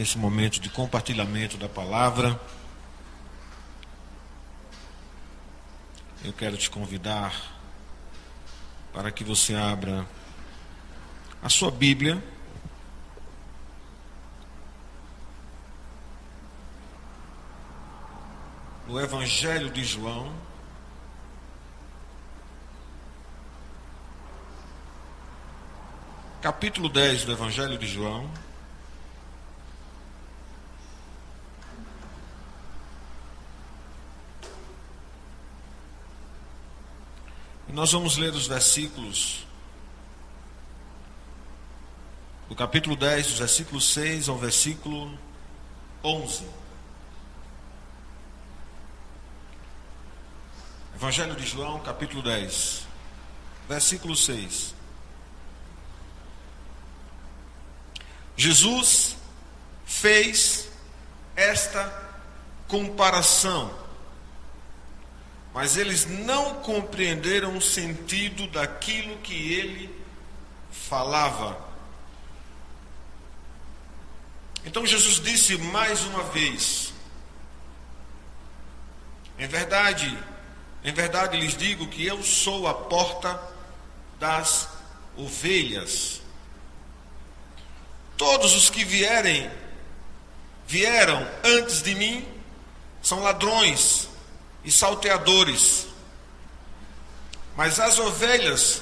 nesse momento de compartilhamento da palavra, eu quero te convidar para que você abra a sua Bíblia no Evangelho de João, capítulo 10 do Evangelho de João. E nós vamos ler os versículos do capítulo 10, dos versículos 6 ao versículo 11. Evangelho de João, capítulo 10, versículo 6. Jesus fez esta comparação, mas eles não compreenderam o sentido daquilo que ele falava. Então Jesus disse mais uma vez: em verdade lhes digo que eu sou a porta das ovelhas. Todos os que vieram antes de mim são ladrões e salteadores, mas as ovelhas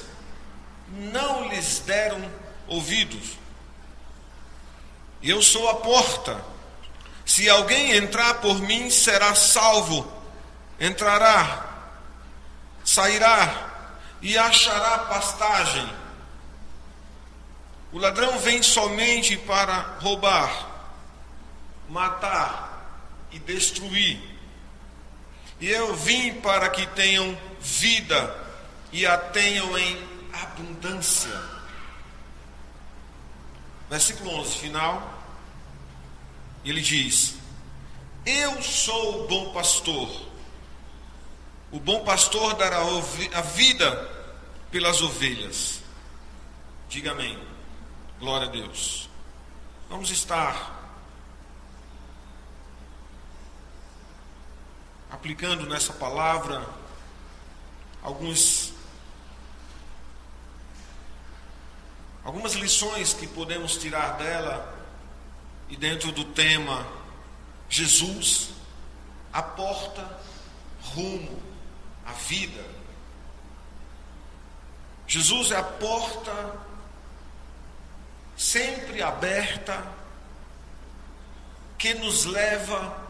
não lhes deram ouvidos. E eu sou a porta. Se alguém entrar por mim, será salvo. Entrará, sairá e achará pastagem. O ladrão vem somente para roubar, matar e destruir. E eu vim para que tenham vida e a tenham em abundância. Versículo 11, final. Ele diz: eu sou o bom pastor. O bom pastor dará a vida pelas ovelhas. Diga amém. Glória a Deus. Vamos estar aplicando nessa palavra algumas lições que podemos tirar dela, e dentro do tema Jesus, a porta rumo à vida. Jesus é a porta sempre aberta, que nos leva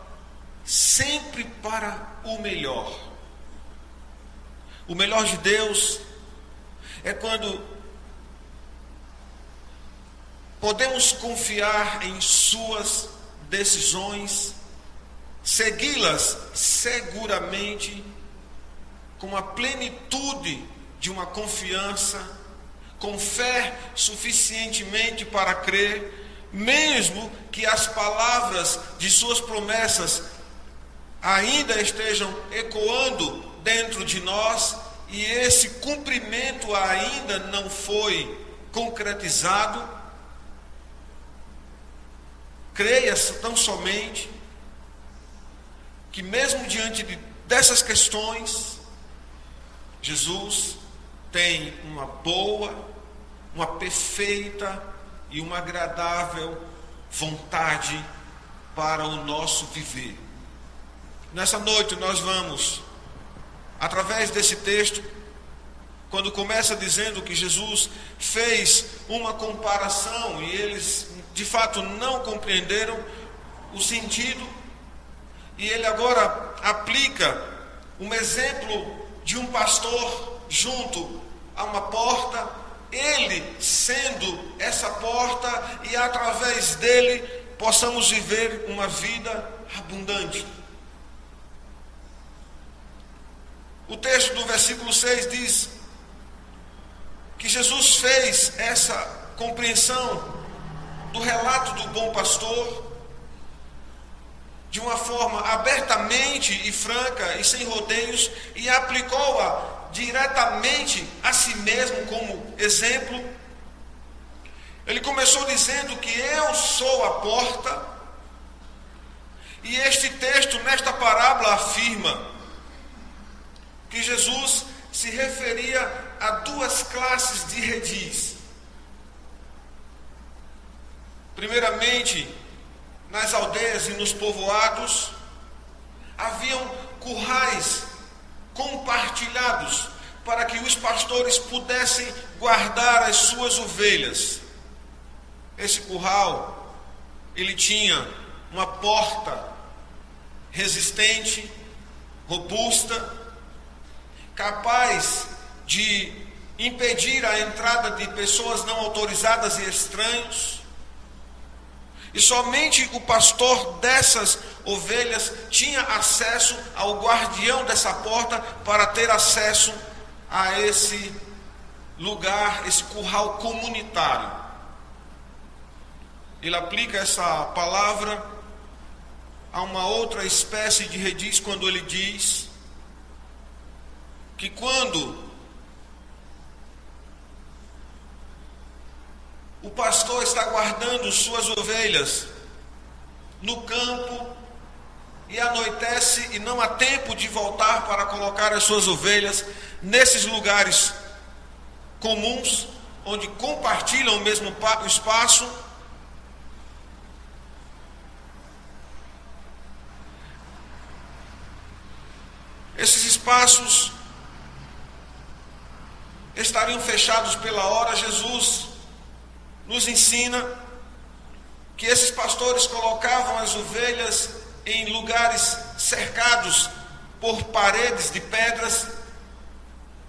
sempre para o melhor. O melhor de Deus é quando podemos confiar em suas decisões, segui-las seguramente, com a plenitude de uma confiança, com fé suficientemente para crer, mesmo que as palavras de suas promessas ainda estejam ecoando dentro de nós e esse cumprimento ainda não foi concretizado. Creia tão somente que mesmo diante dessas questões, Jesus tem uma boa, uma perfeita e uma agradável vontade para o nosso viver. Nessa noite nós vamos, através desse texto, quando começa dizendo que Jesus fez uma comparação e eles de fato não compreenderam o sentido, e ele agora aplica um exemplo de um pastor junto a uma porta, ele sendo essa porta, e através dele possamos viver uma vida abundante. O texto do versículo 6 diz que Jesus fez essa compreensão do relato do bom pastor de uma forma abertamente e franca e sem rodeios, e aplicou-a diretamente a si mesmo como exemplo. Ele começou dizendo que eu sou a porta, E este texto, nesta parábola, afirma que Jesus se referia a duas classes de redis. Primeiramente, nas aldeias e nos povoados, haviam currais compartilhados para que os pastores pudessem guardar as suas ovelhas. Esse curral, ele tinha uma porta resistente, robusta, capaz de impedir a entrada de pessoas não autorizadas e estranhos. E somente o pastor dessas ovelhas tinha acesso ao guardião dessa porta para ter acesso a esse lugar, esse curral comunitário. Ele aplica essa palavra a uma outra espécie de redis quando ele diz que quando o pastor está guardando suas ovelhas no campo e anoitece e não há tempo de voltar para colocar as suas ovelhas nesses lugares comuns, onde compartilham o mesmo espaço, esses espaços estariam fechados pela hora. Jesus nos ensina que esses pastores colocavam as ovelhas em lugares cercados por paredes de pedras,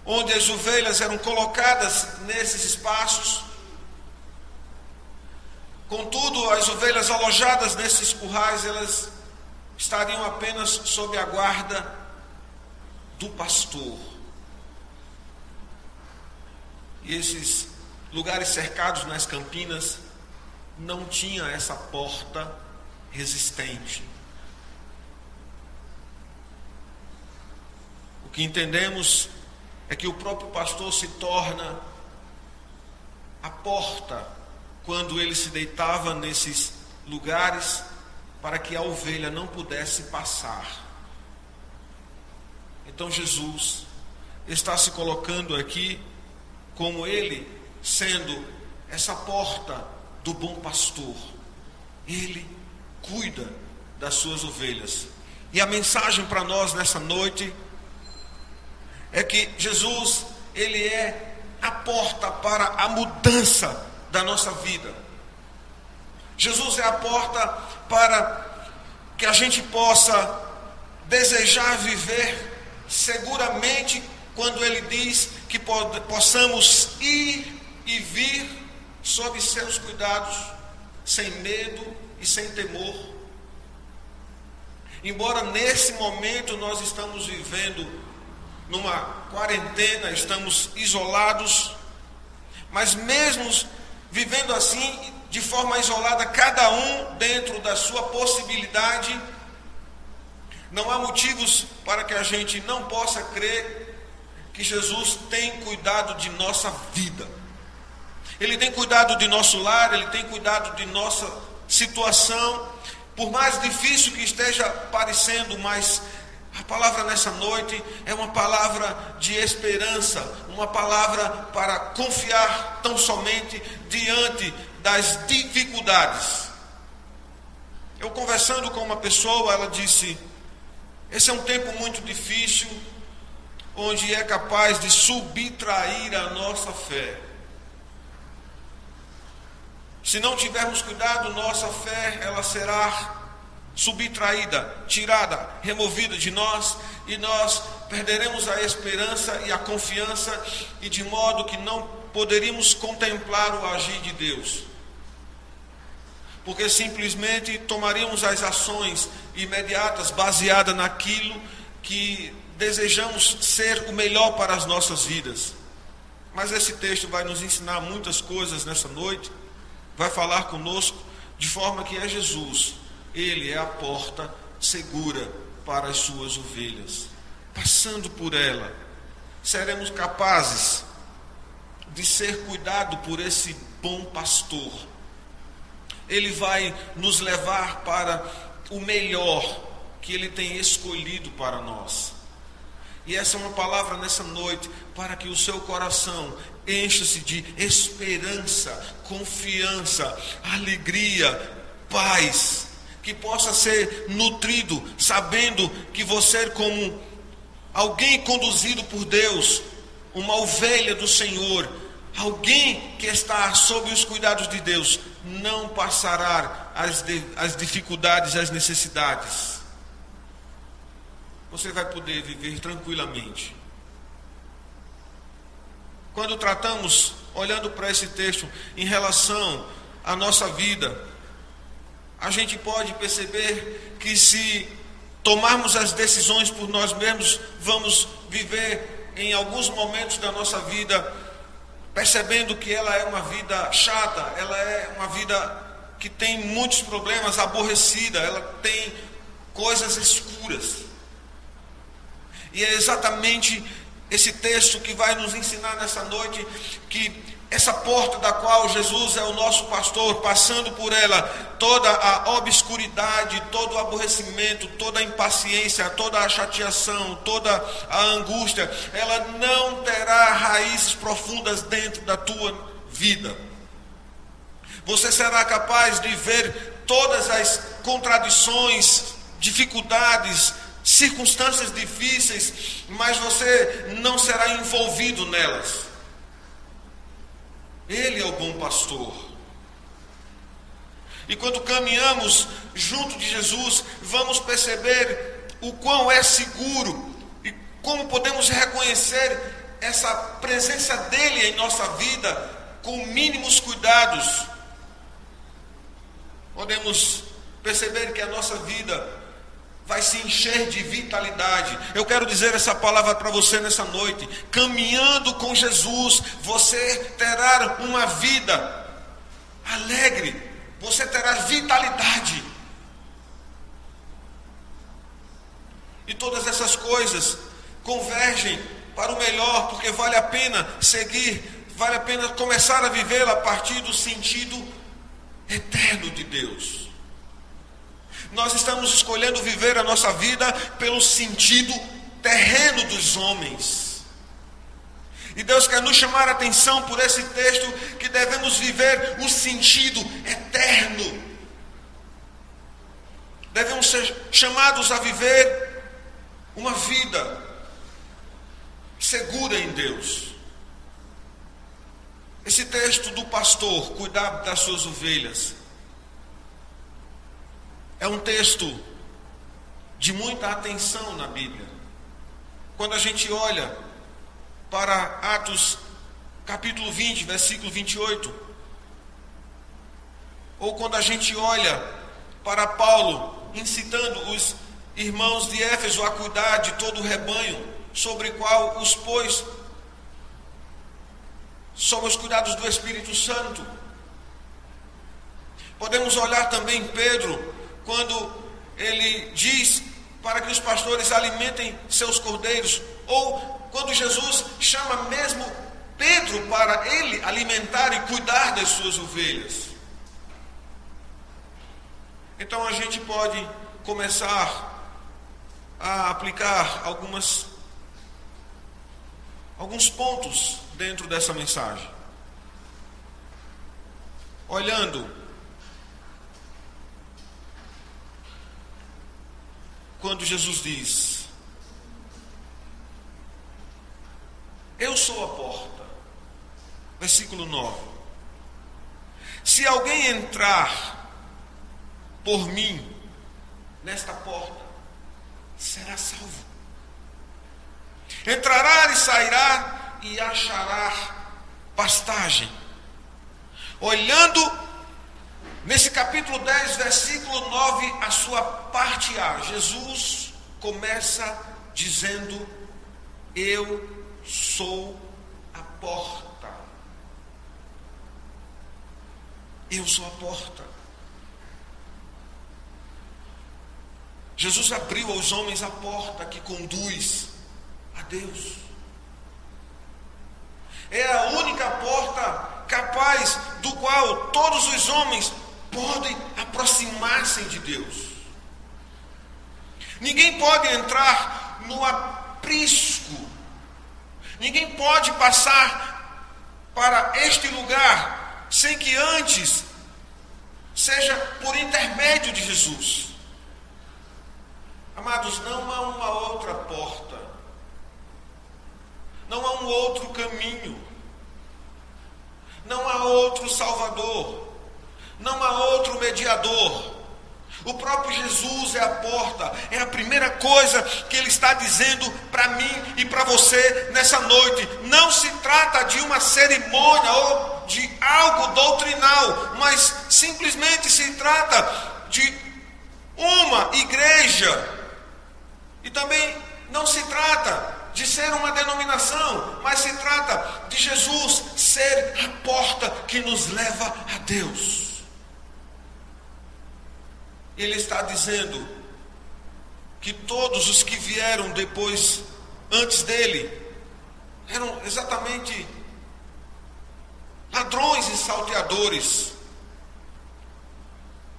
onde as ovelhas eram colocadas nesses espaços. Contudo, as ovelhas alojadas nesses currais, elas estariam apenas sob a guarda do pastor. E esses lugares cercados nas campinas não tinha essa porta resistente. O que entendemos é que o próprio pastor se torna a porta quando ele se deitava nesses lugares para que a ovelha não pudesse passar. Então Jesus está se colocando aqui como ele sendo essa porta do bom pastor. Ele cuida das suas ovelhas. E a mensagem para nós nessa noite é que Jesus, ele é a porta para a mudança da nossa vida. Jesus é a porta para que a gente possa desejar viver seguramente, quando ele diz que possamos ir e vir sob seus cuidados, sem medo e sem temor. Embora nesse momento nós estamos vivendo numa quarentena, estamos isolados, mas mesmo vivendo assim, de forma isolada, cada um dentro da sua possibilidade, não há motivos para que a gente não possa crer que Jesus tem cuidado de nossa vida. Ele tem cuidado de nosso lar, ele tem cuidado de nossa situação, por mais difícil que esteja parecendo, mas a palavra nessa noite é uma palavra de esperança, uma palavra para confiar tão somente diante das dificuldades. Eu conversando com uma pessoa, ela disse: esse é um tempo muito difícil, onde é capaz de subtrair a nossa fé. Se não tivermos cuidado, nossa fé, ela será subtraída, tirada, removida de nós, e nós perderemos a esperança e a confiança, e de modo que não poderíamos contemplar o agir de Deus, porque simplesmente tomaríamos as ações imediatas baseadas naquilo que desejamos ser o melhor para as nossas vidas. Mas esse texto vai nos ensinar muitas coisas nessa noite, vai falar conosco de forma que é Jesus, ele é a porta segura para as suas ovelhas. Passando por ela, seremos capazes de ser cuidado por esse bom pastor. Ele vai nos levar para o melhor que Ele tem escolhido para nós. E essa é uma palavra nessa noite para que o seu coração encha-se de esperança, confiança, alegria, paz, que possa ser nutrido, sabendo que você, como alguém conduzido por Deus, uma ovelha do Senhor, alguém que está sob os cuidados de Deus, não passará as dificuldades, as necessidades. Você vai poder viver tranquilamente. Quando tratamos, olhando para esse texto, em relação à nossa vida, a gente pode perceber que se tomarmos as decisões por nós mesmos, vamos viver em alguns momentos da nossa vida, percebendo que ela é uma vida chata, ela é uma vida que tem muitos problemas, aborrecida, ela tem coisas escuras. E é exatamente esse texto que vai nos ensinar nessa noite que essa porta da qual Jesus é o nosso pastor, passando por ela toda a obscuridade, todo o aborrecimento, toda a impaciência, toda a chateação, toda a angústia, ela não terá raízes profundas dentro da tua vida. Você será capaz de ver todas as contradições, dificuldades, circunstâncias difíceis, mas você não será envolvido nelas. Ele é o bom pastor. E quando caminhamos junto de Jesus, vamos perceber o quão é seguro e como podemos reconhecer essa presença dele em nossa vida com mínimos cuidados. Podemos perceber que a nossa vida vai se encher de vitalidade. Eu quero dizer essa palavra para você nessa noite. Caminhando com Jesus, você terá uma vida alegre, você terá vitalidade. E todas essas coisas convergem para o melhor, porque vale a pena seguir, vale a pena começar a viver a partir do sentido eterno de Deus. Nós estamos escolhendo viver a nossa vida pelo sentido terreno dos homens. E Deus quer nos chamar a atenção por esse texto que devemos viver o sentido eterno. Devemos ser chamados a viver uma vida segura em Deus. Esse texto do pastor, cuidar das suas ovelhas, é um texto de muita atenção na Bíblia. Quando a gente olha para Atos capítulo 20, versículo 28, ou quando a gente olha para Paulo incitando os irmãos de Éfeso a cuidar de todo o rebanho sobre o qual os pôs sob os cuidados do Espírito Santo. Podemos olhar também Pedro, quando ele diz para que os pastores alimentem seus cordeiros, ou quando Jesus chama mesmo Pedro para ele alimentar e cuidar das suas ovelhas. Então a gente pode começar a aplicar alguns pontos dentro dessa mensagem. Olhando quando Jesus diz: eu sou a porta, versículo 9, se alguém entrar por mim nesta porta, será salvo, entrará e sairá e achará pastagem. Olhando nesse capítulo 10, versículo 9, a sua parte A, Jesus começa dizendo: eu sou a porta. Eu sou a porta. Jesus abriu aos homens a porta que conduz a Deus. É a única porta capaz do qual todos os homens podem aproximar-se de Deus. Ninguém pode entrar no aprisco. Ninguém pode passar para este lugar sem que antes seja por intermédio de Jesus. Amados, não há uma outra porta. Não há um outro caminho. Não há outro Salvador. Não há outro mediador. O próprio Jesus é a porta. É a primeira coisa que Ele está dizendo para mim e para você nessa noite. Não se trata de uma cerimônia ou de algo doutrinal, mas simplesmente se trata de uma igreja. E também não se trata de ser uma denominação, mas se trata de Jesus ser a porta que nos leva a Deus. Ele está dizendo que todos os que vieram depois, antes dele, eram exatamente ladrões e salteadores.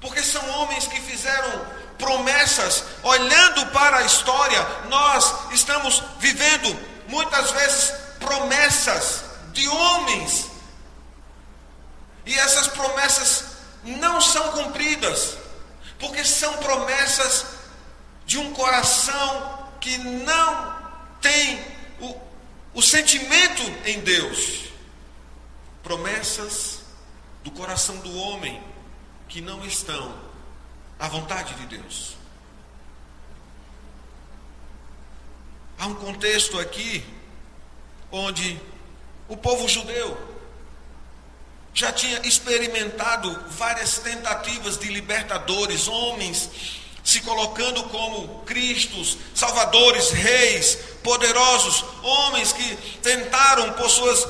Porque são homens que fizeram promessas. Olhando para a história, nós estamos vivendo muitas vezes promessas de homens. E essas promessas não são cumpridas. Porque são promessas de um coração que não tem o sentimento em Deus. Promessas do coração do homem que não estão à vontade de Deus. Há um contexto aqui onde o povo judeu já tinha experimentado várias tentativas de libertadores, homens se colocando como Cristos, salvadores, reis, poderosos, homens que tentaram por suas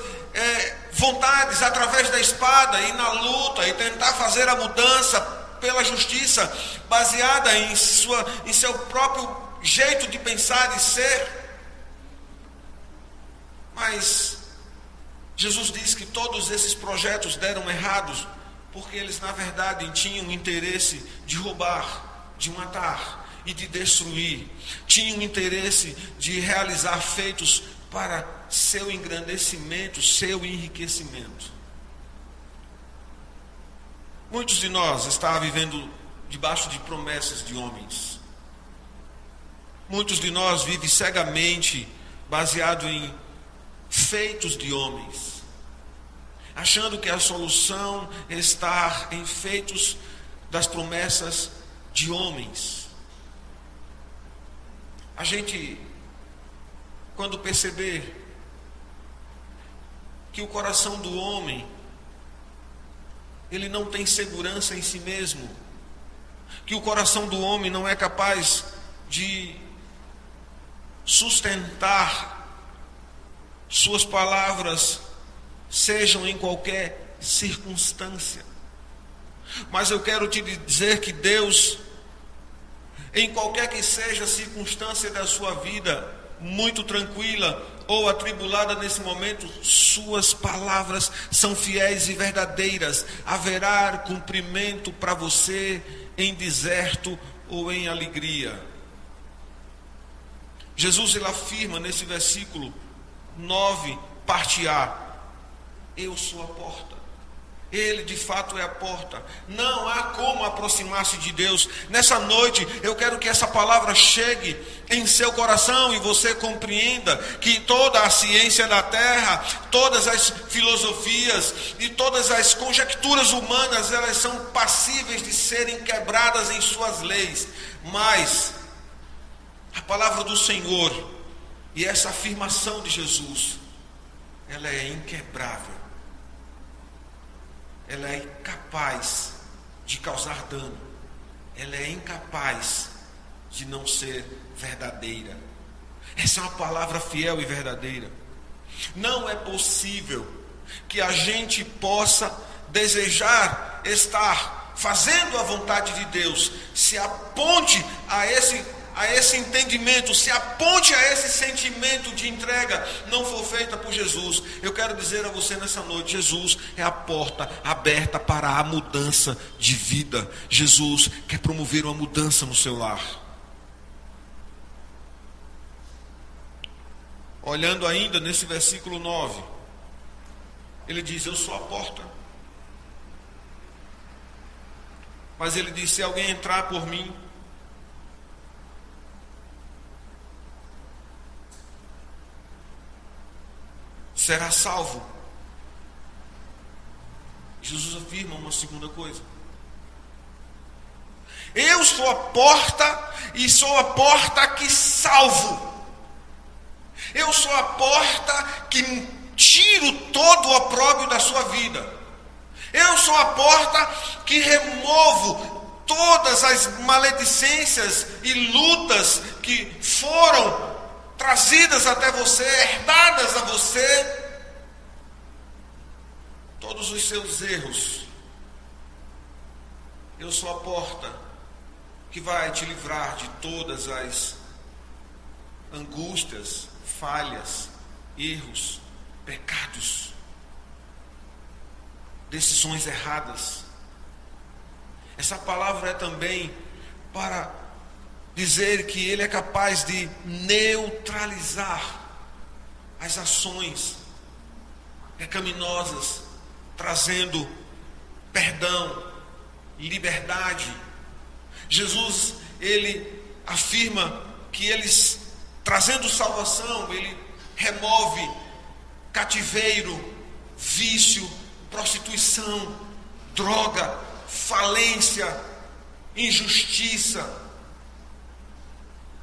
vontades através da espada e na luta e tentar fazer a mudança pela justiça baseada em seu próprio jeito de pensar e ser. Mas Jesus diz que todos esses projetos deram errados, porque eles na verdade tinham interesse de roubar, de matar e de destruir. Tinham interesse de realizar feitos para seu engrandecimento, seu enriquecimento. Muitos de nós estavam vivendo debaixo de promessas de homens. Muitos de nós vivem cegamente baseado em feitos de homens, achando que a solução está em feitos das promessas de homens. A gente, quando perceber que o coração do homem, ele não tem segurança em si mesmo, que o coração do homem não é capaz de sustentar suas palavras, sejam em qualquer circunstância. Mas eu quero te dizer que Deus, em qualquer que seja a circunstância da sua vida, muito tranquila ou atribulada nesse momento, suas palavras são fiéis e verdadeiras. Haverá cumprimento para você em deserto ou em alegria. Jesus, ele afirma nesse versículo 9, parte A: eu sou a porta. Ele de fato é a porta. Não há como aproximar-se de Deus. Nessa noite eu quero que essa palavra chegue em seu coração e você compreenda que toda a ciência da terra, todas as filosofias e todas as conjecturas humanas, elas são passíveis de serem quebradas em suas leis. Mas a palavra do Senhor e essa afirmação de Jesus, ela é inquebrável. Ela é incapaz de causar dano. Ela é incapaz de não ser verdadeira. Essa é uma palavra fiel e verdadeira. Não é possível que a gente possa desejar estar fazendo a vontade de Deus, se aponte a esse entendimento, se aponte a esse sentimento de entrega, não for feita por Jesus. Eu quero dizer a você nessa noite: Jesus é a porta aberta para a mudança de vida. Jesus quer promover uma mudança no seu lar. olhando ainda nesse versículo 9, ele diz: eu sou a porta. Mas ele diz: se alguém entrar por mim, será salvo. Jesus afirma uma segunda coisa: eu sou a porta, e sou a porta que salvo. Eu sou a porta que tiro todo o opróbrio da sua vida. Eu sou a porta que removo todas as maledicências e lutas que foram trazidas até você, herdadas a você, todos os seus erros. Eu sou a porta que vai te livrar de todas as angústias, falhas, erros, pecados, decisões erradas. Essa palavra é também para dizer que Ele é capaz de neutralizar as ações pecaminosas, trazendo perdão, liberdade. Jesus, Ele afirma que eles, trazendo salvação, Ele remove cativeiro, vício, prostituição, droga, falência, injustiça,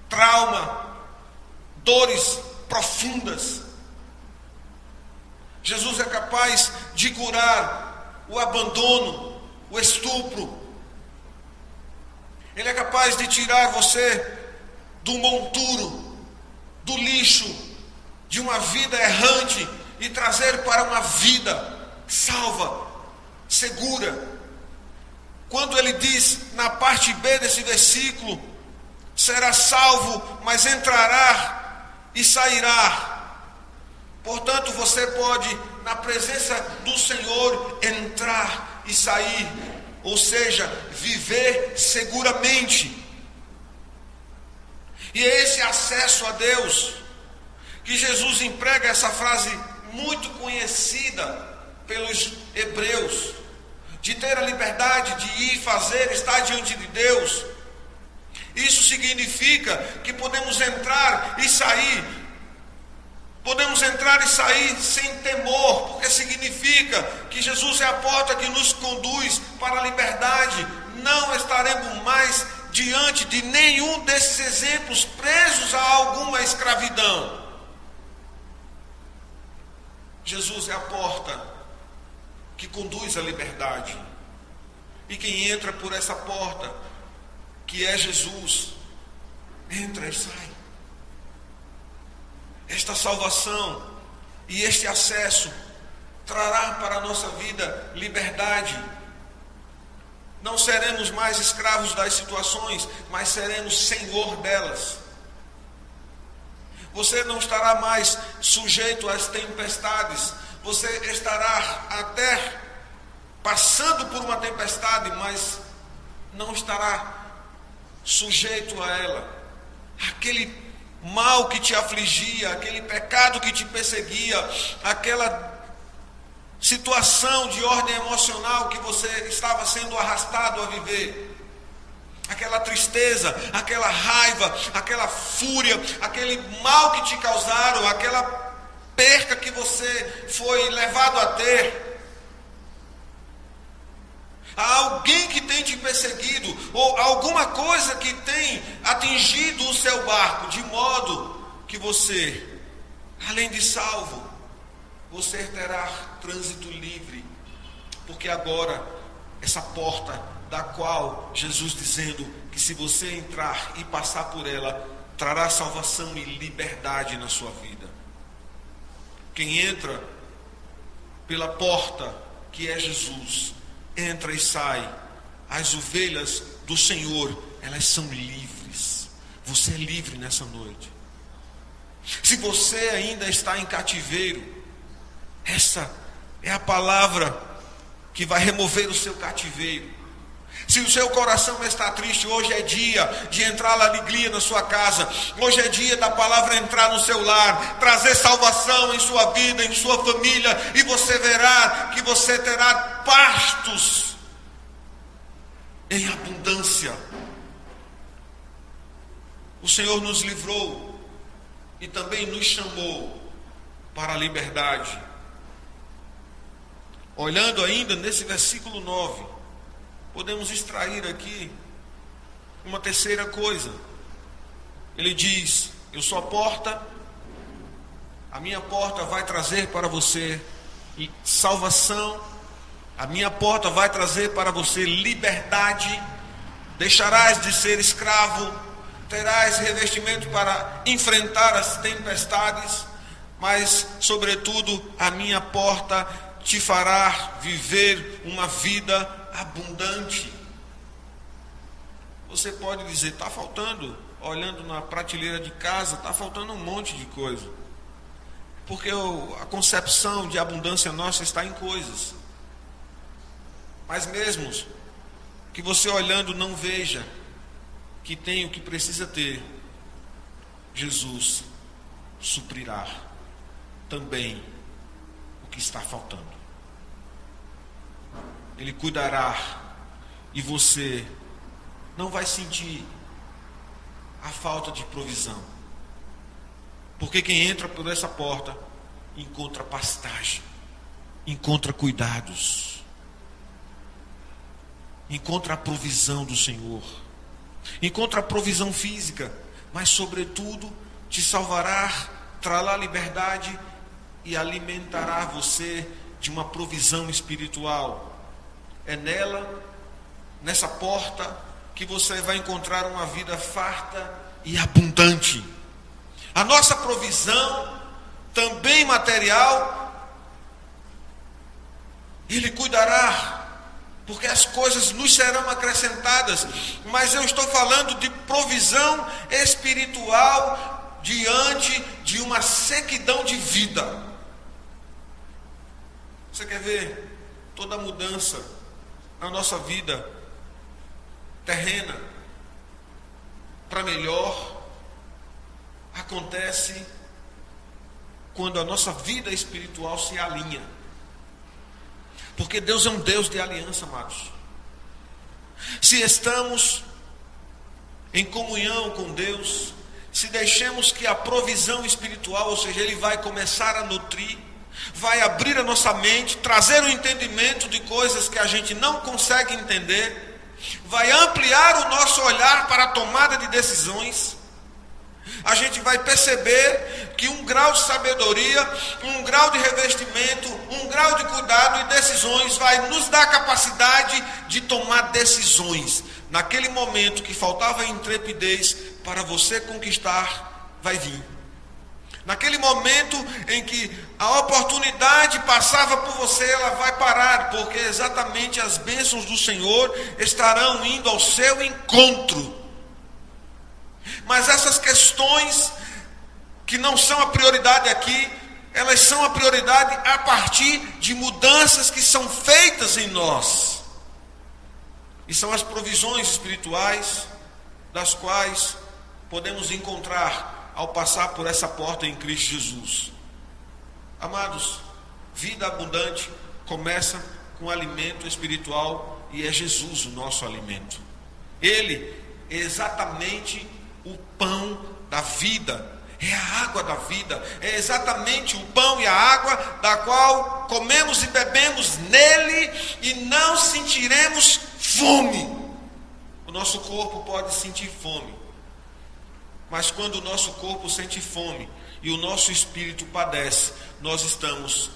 trauma, dores profundas. Jesus é capaz de curar o abandono, o estupro. Ele é capaz de tirar você do monturo, do lixo, de uma vida errante e trazer para uma vida salva, segura. Quando ele diz na parte B desse versículo: será salvo, mas entrará e sairá. Portanto, você pode, na presença do Senhor, entrar e sair, ou seja, viver seguramente. E é esse acesso a Deus que Jesus emprega essa frase muito conhecida pelos hebreus, de ter a liberdade de ir, fazer, estar diante de Deus. Isso significa que podemos entrar e sair. Podemos entrar e sair sem temor, porque significa que Jesus é a porta que nos conduz para a liberdade. Não estaremos mais diante de nenhum desses exemplos, presos a alguma escravidão. Jesus é a porta que conduz à liberdade. E quem entra por essa porta, que é Jesus, entra e sai. Esta salvação e este acesso trará para a nossa vida liberdade. Não seremos mais escravos das situações, mas seremos senhor delas. Você não estará mais sujeito às tempestades. Você estará até passando por uma tempestade, mas não estará sujeito a ela. Aquele mal que te afligia, aquele pecado que te perseguia, aquela situação de ordem emocional que você estava sendo arrastado a viver, aquela tristeza, aquela raiva, aquela fúria, aquele mal que te causaram, aquela perca que você foi levado a ter, há alguém que tem te perseguido, ou alguma coisa que tem atingido o seu barco, de modo que você, além de salvo, você terá trânsito livre, porque agora essa porta da qual Jesus dizendo que se você entrar e passar por ela, trará salvação e liberdade na sua vida. Quem entra pela porta que é Jesus, entra e sai. As ovelhas do Senhor, elas são livres. Você é livre nessa noite. Se você ainda está em cativeiro, essa é a palavra que vai remover o seu cativeiro. Se o seu coração está triste, hoje é dia de entrar a alegria na sua casa. Hoje é dia da palavra entrar no seu lar, trazer salvação em sua vida, em sua família. E você verá que você terá pastos em abundância. O Senhor nos livrou e também nos chamou para a liberdade. Olhando ainda nesse versículo 9, podemos extrair aqui uma terceira coisa. Ele diz: eu sou a porta, a minha porta vai trazer para você salvação, a minha porta vai trazer para você liberdade, deixarás de ser escravo, terás revestimento para enfrentar as tempestades, mas sobretudo a minha porta te fará viver uma vida abundante. Você pode dizer: está faltando, olhando na prateleira de casa, está faltando um monte de coisa, porque a concepção de abundância nossa está em coisas. Mas mesmo que você olhando não veja que tem o que precisa ter, Jesus suprirá também o que está faltando. Ele cuidará e você não vai sentir a falta de provisão, porque quem entra por essa porta encontra pastagem, encontra cuidados, encontra a provisão do Senhor, encontra a provisão física, mas sobretudo te salvará, trará liberdade e alimentará você de uma provisão espiritual. É nessa porta, que você vai encontrar uma vida farta e abundante. A nossa provisão, também material, Ele cuidará, porque as coisas nos serão acrescentadas. Mas eu estou falando de provisão espiritual diante de uma sequidão de vida. Você quer ver toda a mudança na nossa vida terrena para melhor? Acontece quando a nossa vida espiritual se alinha, porque Deus é um Deus de aliança, amados. Se estamos em comunhão com Deus, se deixamos que a provisão espiritual, ou seja, Ele vai começar a nutrir, vai abrir a nossa mente, trazer o entendimento de coisas que a gente não consegue entender, vai ampliar o nosso olhar para a tomada de decisões. A gente vai perceber que um grau de sabedoria, um grau de revestimento, um grau de cuidado e decisões vai nos dar a capacidade de tomar decisões. Naquele momento que faltava intrepidez para você conquistar, vai vir. Naquele momento em que a oportunidade passava por você, ela vai parar, porque exatamente as bênçãos do Senhor estarão indo ao seu encontro. Mas essas questões que não são a prioridade aqui, elas são a prioridade a partir de mudanças que são feitas em nós. E são as provisões espirituais das quais podemos encontrar ao passar por essa porta em Cristo Jesus. Amados, vida abundante começa com alimento espiritual e é Jesus o nosso alimento. Ele é exatamente o pão da vida, é a água da vida, é exatamente o pão e a água da qual comemos e bebemos nele e não sentiremos fome. O nosso corpo pode sentir fome, mas quando o nosso corpo sente fome e o nosso espírito padece, nós estamos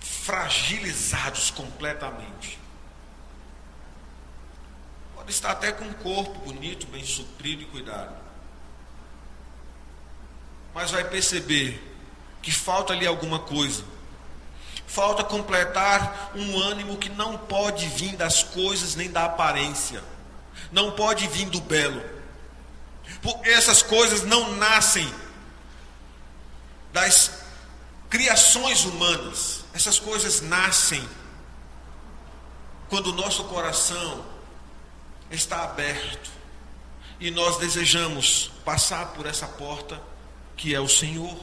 fragilizados completamente. Pode estar até com um corpo bonito, bem suprido e cuidado, mas vai perceber que falta ali alguma coisa. Falta completar um ânimo que não pode vir das coisas nem da aparência, não pode vir do belo, porque essas coisas não nascem das criações humanas. Essas coisas nascem quando o nosso coração está aberto e nós desejamos passar por essa porta que é o Senhor.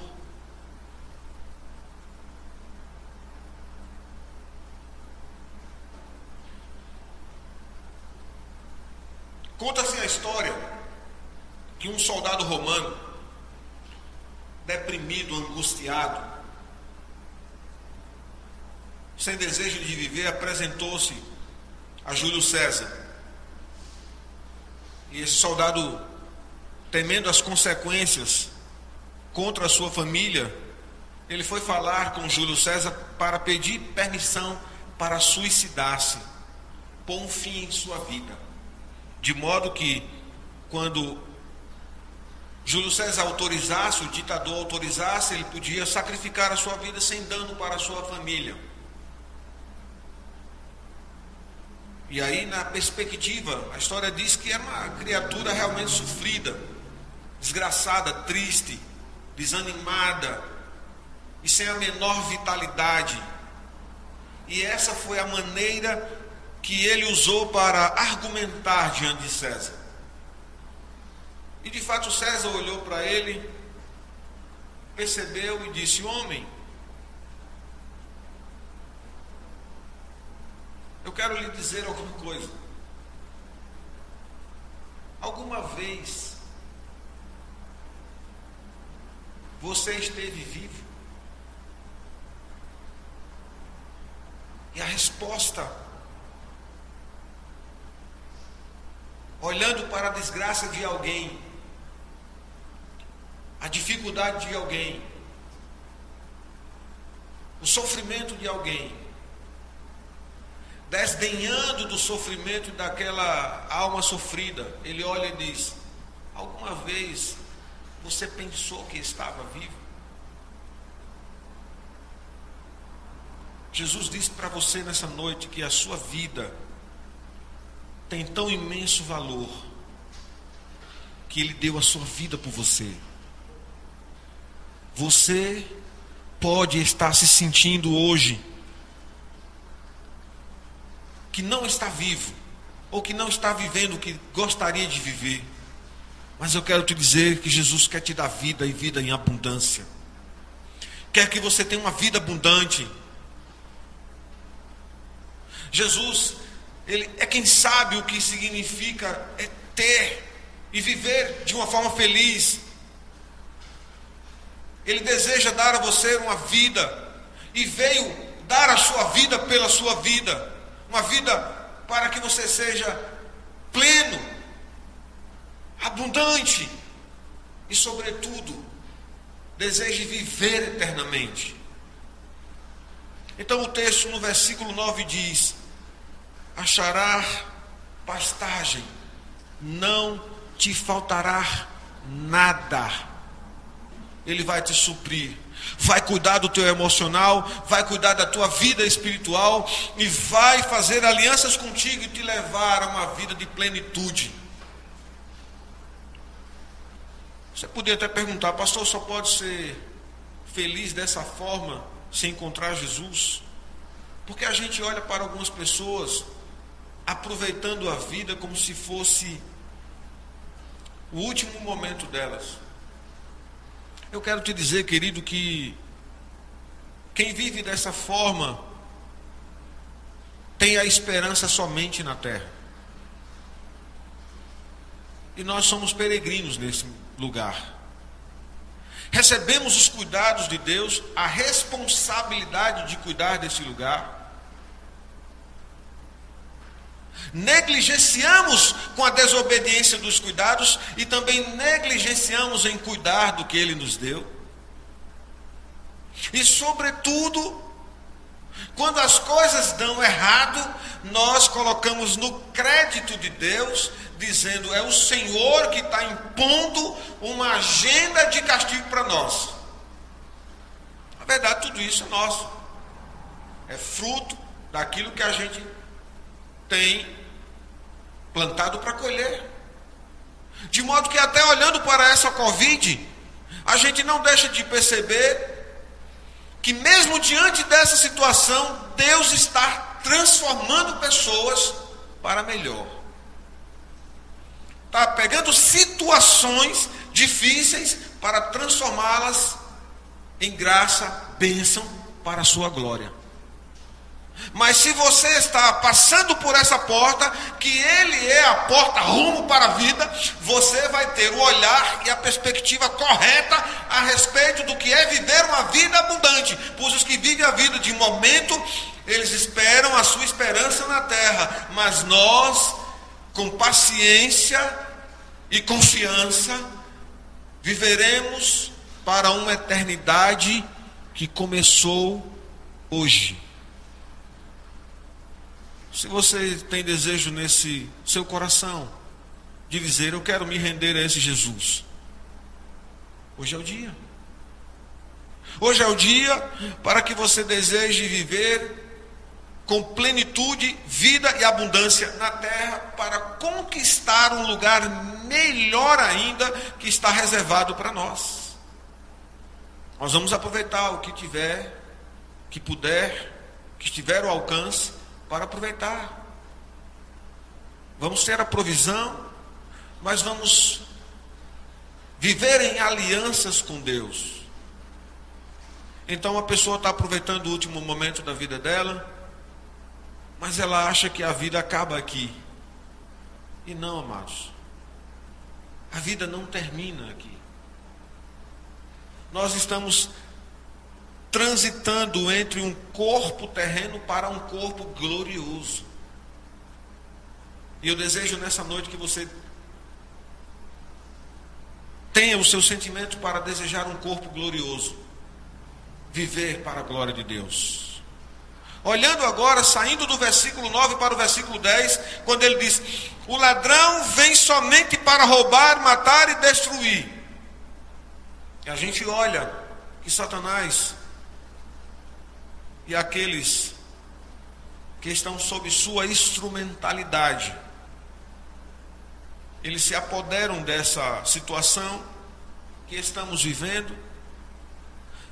Conta-se a história que um soldado romano, deprimido, angustiado, sem desejo de viver, apresentou-se a Júlio César. E esse soldado, temendo as consequências contra a sua família, ele foi falar com Júlio César para pedir permissão para suicidar-se, pôr um fim em sua vida. De modo que, quando Júlio César autorizasse, o ditador autorizasse, ele podia sacrificar a sua vida sem dano para a sua família. E aí, na perspectiva, a história diz que era uma criatura realmente sofrida, desgraçada, triste, desanimada e sem a menor vitalidade. E essa foi a maneira que ele usou para argumentar diante de César. E de fato César olhou para ele, percebeu e disse: homem, eu quero lhe dizer alguma coisa. Alguma vez você esteve vivo? E a resposta, olhando para a desgraça de alguém, a dificuldade de alguém, o sofrimento de alguém, desdenhando do sofrimento daquela alma sofrida, ele olha e diz: alguma vez você pensou que estava vivo? Jesus disse para você nessa noite que a sua vida tem tão imenso valor que Ele deu a sua vida por você. Você pode estar se sentindo hoje que não está vivo, ou que não está vivendo o que gostaria de viver. Mas eu quero te dizer que Jesus quer te dar vida, e vida em abundância. Quer que você tenha uma vida abundante. Jesus, Ele é quem sabe o que significa ter e viver de uma forma feliz. Ele deseja dar a você uma vida, e veio dar a sua vida pela sua vida. Uma vida para que você seja pleno, abundante e, sobretudo, deseje viver eternamente. Então o texto no versículo 9 diz: achará pastagem, não te faltará nada. Ele vai te suprir, vai cuidar do teu emocional, vai cuidar da tua vida espiritual e vai fazer alianças contigo e te levar a uma vida de plenitude. Você poderia até perguntar: pastor, só pode ser feliz dessa forma se encontrar Jesus? Porque a gente olha para algumas pessoas aproveitando a vida como se fosse o último momento delas. Eu quero te dizer, querido, que quem vive dessa forma tem a esperança somente na terra. E nós somos peregrinos nesse lugar. Recebemos os cuidados de Deus, a responsabilidade de cuidar desse lugar. Negligenciamos com a desobediência dos cuidados e também negligenciamos em cuidar do que Ele nos deu. E sobretudo, quando as coisas dão errado, nós colocamos no crédito de Deus, dizendo: é o Senhor que está impondo uma agenda de castigo para nós. Na verdade, tudo isso é nosso, é fruto daquilo que a gente tem plantado para colher. De modo que até olhando para essa Covid, a gente não deixa de perceber que mesmo diante dessa situação, Deus está transformando pessoas para melhor. Está pegando situações difíceis para transformá-las em graça, bênção para a sua glória. Mas se você está passando por essa porta, que Ele é a porta rumo para a vida, você vai ter o olhar e a perspectiva correta a respeito do que é viver uma vida abundante. Pois os que vivem a vida de momento, eles esperam a sua esperança na terra. Mas nós, com paciência e confiança, viveremos para uma eternidade que começou hoje. Se você tem desejo nesse seu coração de dizer, eu quero me render a esse Jesus, hoje é o dia. Hoje é o dia para que você deseje viver com plenitude, vida e abundância na terra, para conquistar um lugar melhor ainda que está reservado para nós. Nós vamos aproveitar o que tiver, que puder, que estiver ao alcance, para aproveitar. Vamos ter a provisão, mas vamos viver em alianças com Deus. Então a pessoa está aproveitando o último momento da vida dela, mas ela acha que a vida acaba aqui. E não, amados, a vida não termina aqui. Nós estamos transitando entre um corpo terreno para um corpo glorioso. E eu desejo nessa noite que você tenha o seu sentimento para desejar um corpo glorioso, viver para a glória de Deus. Olhando agora, saindo do versículo 9 para o versículo 10, quando ele diz: o ladrão vem somente para roubar, matar e destruir. E a gente olha que Satanás e aqueles que estão sob sua instrumentalidade, eles se apoderam dessa situação que estamos vivendo,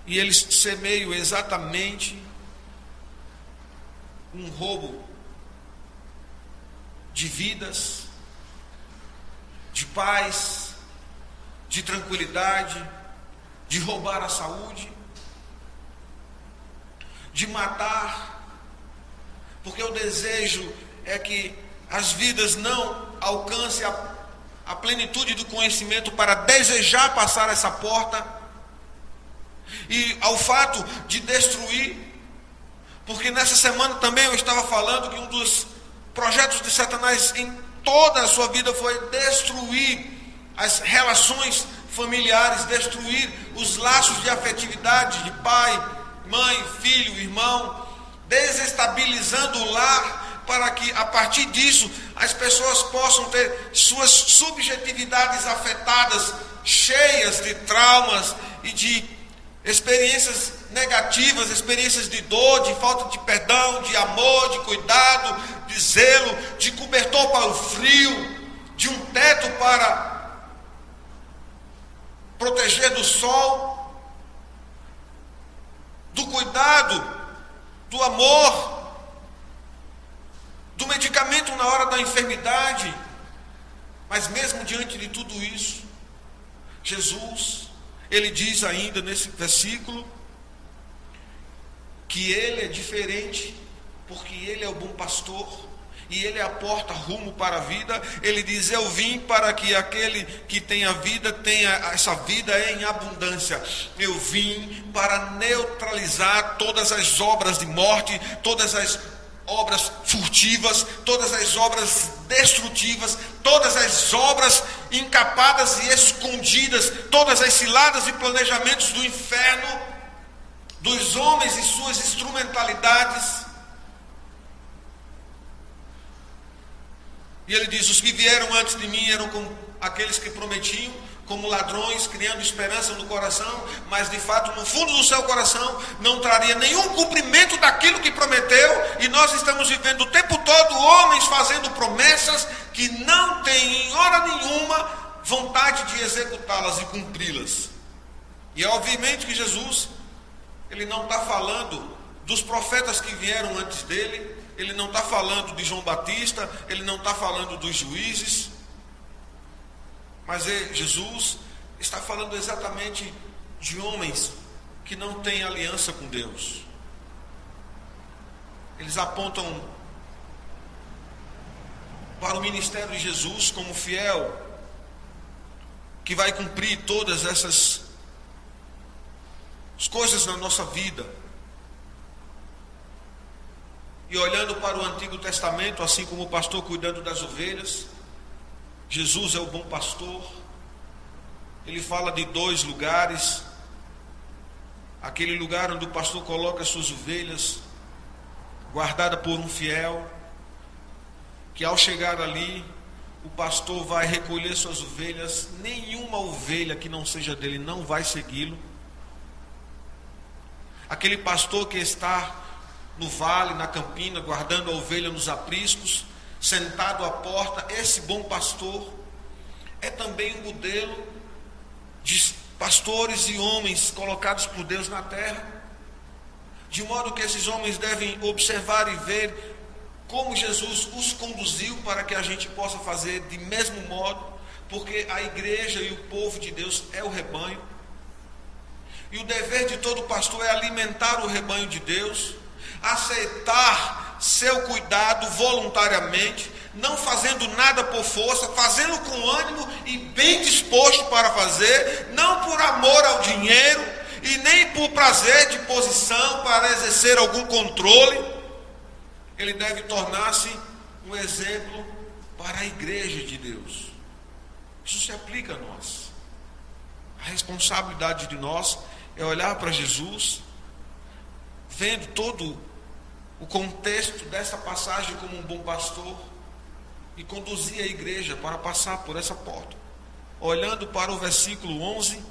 e eles semeiam exatamente um roubo de vidas, de paz, de tranquilidade, de roubar a saúde, de matar, porque o desejo é que as vidas não alcancem a plenitude do conhecimento para desejar passar essa porta, e ao fato de destruir, porque nessa semana também eu estava falando que um dos projetos de Satanás em toda a sua vida foi destruir as relações familiares, destruir os laços de afetividade de pai, mãe, filho, irmão, desestabilizando o lar, para que a partir disso as pessoas possam ter suas subjetividades afetadas, cheias de traumas e de experiências negativas, experiências de dor, de falta de perdão, de amor, de cuidado, de zelo, de cobertor para o frio, de um teto para proteger do sol, do cuidado, do amor, do medicamento na hora da enfermidade. Mas mesmo diante de tudo isso, Jesus, ele diz ainda nesse versículo que ele é diferente, porque ele é o bom pastor e ele é a porta rumo para a vida. Ele diz: eu vim para que aquele que tem a vida tenha essa vida em abundância. Eu vim para neutralizar todas as obras de morte, todas as obras furtivas, todas as obras destrutivas, todas as obras encapadas e escondidas, todas as ciladas e planejamentos do inferno, dos homens e suas instrumentalidades. E ele diz: os que vieram antes de mim eram como aqueles que prometiam, como ladrões, criando esperança no coração, mas de fato no fundo do seu coração não traria nenhum cumprimento daquilo que prometeu. E nós estamos vivendo o tempo todo homens fazendo promessas que não têm em hora nenhuma vontade de executá-las e cumpri-las. E é obviamente que Jesus, ele não está falando dos profetas que vieram antes dele. Ele não está falando de João Batista, ele não está falando dos juízes, mas Jesus está falando exatamente de homens que não têm aliança com Deus. Eles apontam para o ministério de Jesus como fiel, que vai cumprir todas essas coisas na nossa vida. E olhando para o Antigo Testamento, assim como o pastor cuidando das ovelhas, Jesus é o bom pastor. Ele fala de 2 lugares: aquele lugar onde o pastor coloca as suas ovelhas, guardada por um fiel, que ao chegar ali, o pastor vai recolher suas ovelhas, nenhuma ovelha que não seja dele não vai segui-lo. Aquele pastor que está no vale, na campina, guardando a ovelha nos apriscos, sentado à porta, esse bom pastor é também um modelo de pastores e homens colocados por Deus na terra, de modo que esses homens devem observar e ver como Jesus os conduziu para que a gente possa fazer de mesmo modo, porque a igreja e o povo de Deus é o rebanho, e o dever de todo pastor é alimentar o rebanho de Deus, aceitar seu cuidado voluntariamente, não fazendo nada por força, fazendo com ânimo e bem disposto para fazer, não por amor ao dinheiro e nem por prazer de posição para exercer algum controle. Ele deve tornar-se um exemplo para a igreja de Deus. Isso se aplica a nós. A responsabilidade de nós é olhar para Jesus, vendo todo o contexto dessa passagem como um bom pastor, e conduzir a igreja para passar por essa porta. Olhando para o versículo 11,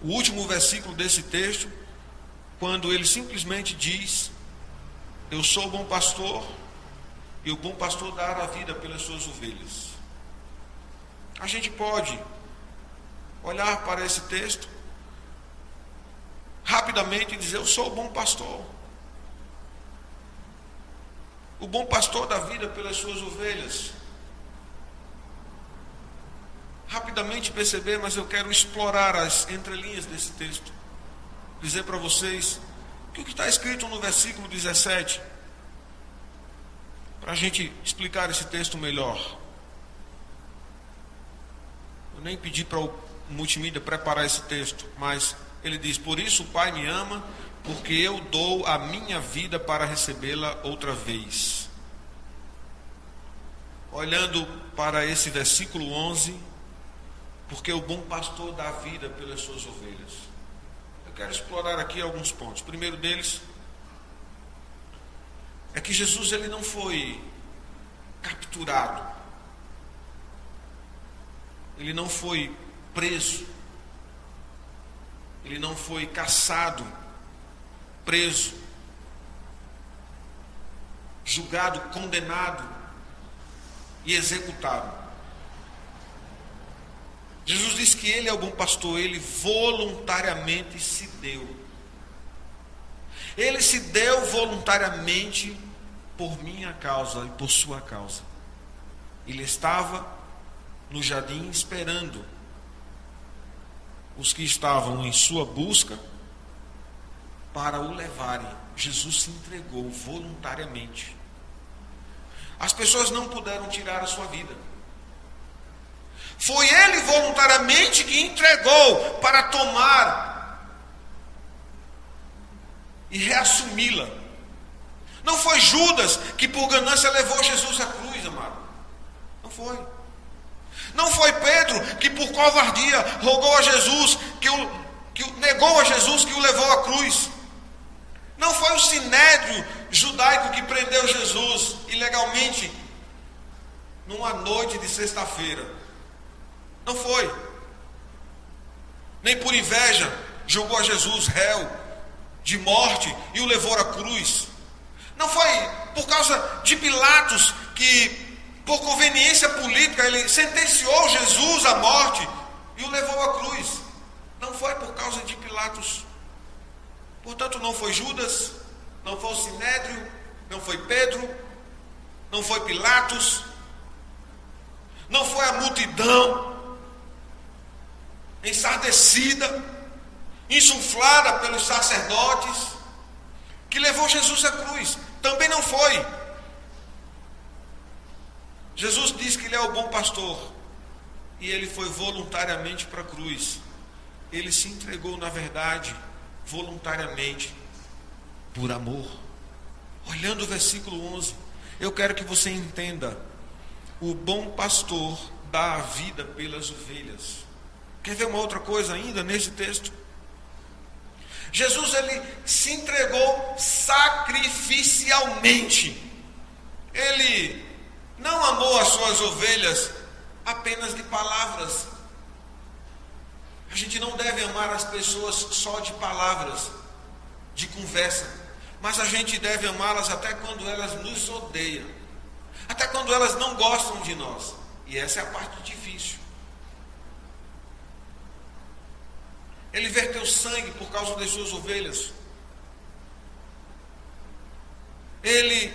o último versículo desse texto, quando ele simplesmente diz: eu sou o bom pastor, e o bom pastor dará a vida pelas suas ovelhas. A gente pode olhar para esse texto rapidamente e dizer: eu sou o bom pastor. O bom pastor dá vida pelas suas ovelhas. Rapidamente perceber, mas eu quero explorar as entrelinhas desse texto. Dizer para vocês que o que está escrito no versículo 17, para a gente explicar esse texto melhor. Eu nem pedi para o multimídia preparar esse texto, mas ele diz: por isso o Pai me ama, porque eu dou a minha vida para recebê-la outra vez. Olhando para esse versículo 11, porque o bom pastor dá vida pelas suas ovelhas. Eu quero explorar aqui alguns pontos. O primeiro deles é que Jesus ele não foi capturado, ele não foi preso, ele não foi caçado, preso, julgado, condenado e executado. Jesus diz que ele é o bom pastor, ele voluntariamente se deu. Ele se deu voluntariamente por minha causa e por sua causa. Ele estava no jardim esperando os que estavam em sua busca para o levarem. Jesus se entregou voluntariamente. As pessoas não puderam tirar a sua vida. Foi ele voluntariamente que entregou para tomar e reassumi-la. Não foi Judas que por ganância levou Jesus à cruz, amado. Não foi. Não foi Pedro que por covardia rogou a Jesus, que negou a Jesus, que o levou à cruz. Não foi o sinédrio judaico que prendeu Jesus ilegalmente numa noite de sexta-feira. Não foi. Nem por inveja julgou a Jesus réu de morte e o levou à cruz. Não foi por causa de Pilatos que, por conveniência política, ele sentenciou Jesus à morte e o levou à cruz. Não foi por causa de Pilatos. Portanto, não foi Judas, não foi o Sinédrio, não foi Pedro, não foi Pilatos, não foi a multidão ensardecida, insuflada pelos sacerdotes, que levou Jesus à cruz. Também não foi. Jesus diz que ele é o bom pastor, e ele foi voluntariamente para a cruz. Ele se entregou, na verdade, voluntariamente, por amor. Olhando o versículo 11, eu quero que você entenda: o bom pastor dá a vida pelas ovelhas. Quer ver uma outra coisa ainda nesse texto? Jesus, ele se entregou sacrificialmente. Ele não amou as suas ovelhas apenas de palavras. A gente não deve amar as pessoas só de palavras, de conversa, mas a gente deve amá-las até quando elas nos odeiam, até quando elas não gostam de nós. E essa é a parte difícil. Ele verteu sangue por causa das suas ovelhas. Ele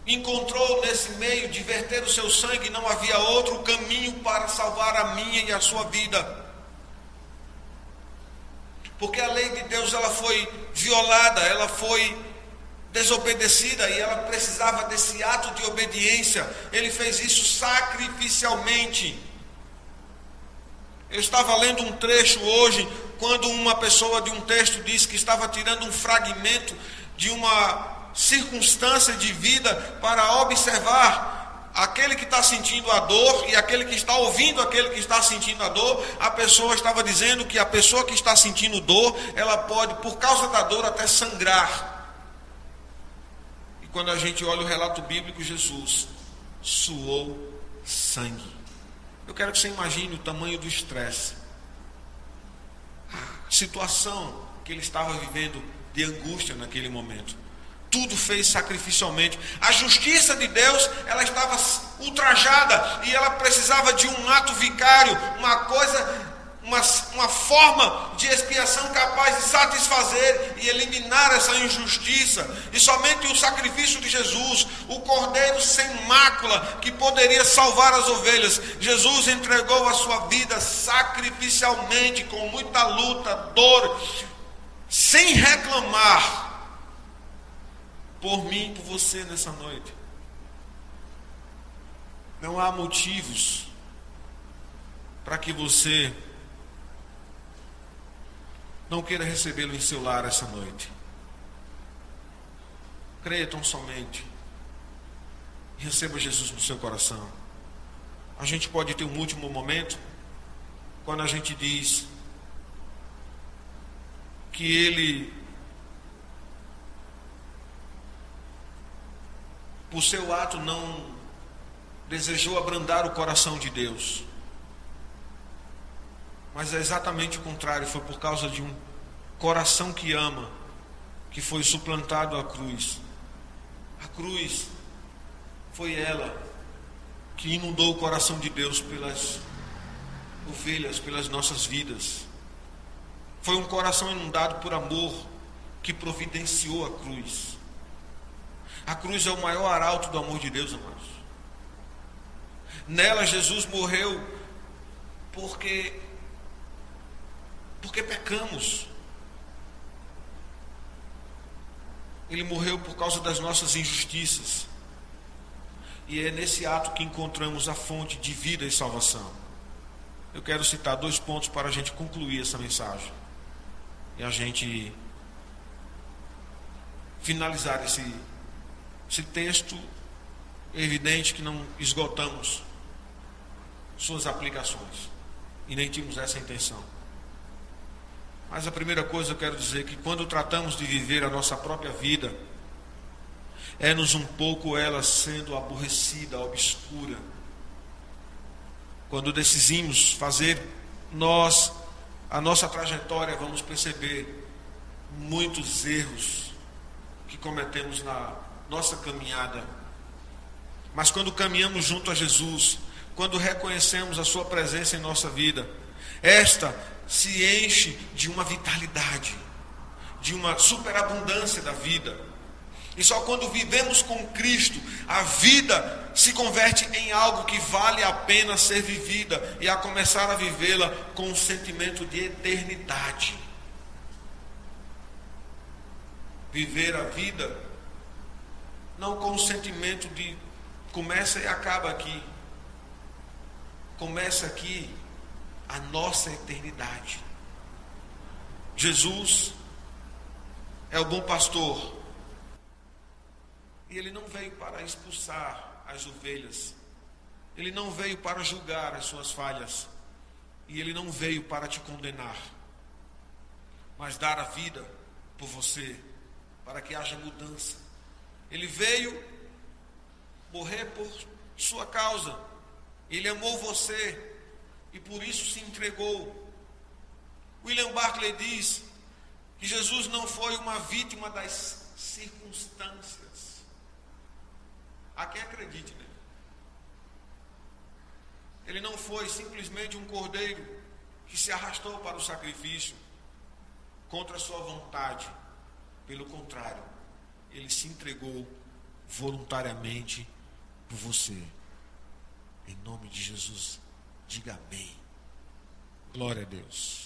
encontrou nesse meio de verter o seu sangue, não havia outro caminho para salvar a minha e a sua vida. Porque a lei de Deus, ela foi violada, ela foi desobedecida, e ela precisava desse ato de obediência. Ele fez isso sacrificialmente. Eu estava lendo um trecho hoje, quando uma pessoa de um texto disse que estava tirando um fragmento de uma circunstância de vida para observar aquele que está sentindo a dor e aquele que está ouvindo aquele que está sentindo a dor. A pessoa estava dizendo que a pessoa que está sentindo dor, ela pode, por causa da dor, até sangrar. E quando a gente olha o relato bíblico, Jesus suou sangue. Eu quero que você imagine o tamanho do estresse, a situação que ele estava vivendo de angústia naquele momento. Tudo fez sacrificialmente. A justiça de Deus, ela estava ultrajada, e ela precisava de um ato vicário, uma coisa, uma forma de expiação capaz de satisfazer e eliminar essa injustiça. E somente o sacrifício de Jesus, o cordeiro sem mácula, que poderia salvar as ovelhas. Jesus entregou a sua vida sacrificialmente, com muita luta, dor, sem reclamar, por mim e por você nessa noite. Não há motivos para que você não queira recebê-lo em seu lar essa noite. Creia tão somente e receba Jesus no seu coração. A gente pode ter um último momento quando a gente diz que ele, por seu ato, não desejou abrandar o coração de Deus. Mas é exatamente o contrário. Foi por causa de um coração que ama que foi suplantado à cruz. A cruz foi ela que inundou o coração de Deus pelas ovelhas, pelas nossas vidas. Foi um coração inundado por amor que providenciou a cruz. A cruz é o maior arauto do amor de Deus, amados. Nela Jesus morreu porque pecamos. Ele morreu por causa das nossas injustiças. E é nesse ato que encontramos a fonte de vida e salvação. Eu quero citar 2 pontos para a gente concluir essa mensagem e a gente finalizar esse texto. É evidente que não esgotamos suas aplicações e nem tínhamos essa intenção. Mas a primeira coisa eu quero dizer que quando tratamos de viver a nossa própria vida, é-nos um pouco ela sendo aborrecida, obscura. Quando decidimos fazer a nossa trajetória, vamos perceber muitos erros que cometemos na nossa caminhada. Mas quando caminhamos junto a Jesus, quando reconhecemos a sua presença em nossa vida, esta se enche de uma vitalidade, de uma superabundância da vida. E só quando vivemos com Cristo, a vida se converte em algo que vale a pena ser vivida, e a começar a vivê-la com um sentimento de eternidade. Viver a vida não com o sentimento de começa e acaba aqui. Começa aqui a nossa eternidade. Jesus é o bom pastor. E ele não veio para expulsar as ovelhas. Ele não veio para julgar as suas falhas. E ele não veio para te condenar. Mas dar a vida por você, para que haja mudança. Ele veio morrer por sua causa. Ele amou você e por isso se entregou. William Barclay diz que Jesus não foi uma vítima das circunstâncias. Há quem acredite nele. Ele não foi simplesmente um cordeiro que se arrastou para o sacrifício contra a sua vontade. Pelo contrário, ele se entregou voluntariamente por você. Em nome de Jesus, diga amém. Glória a Deus.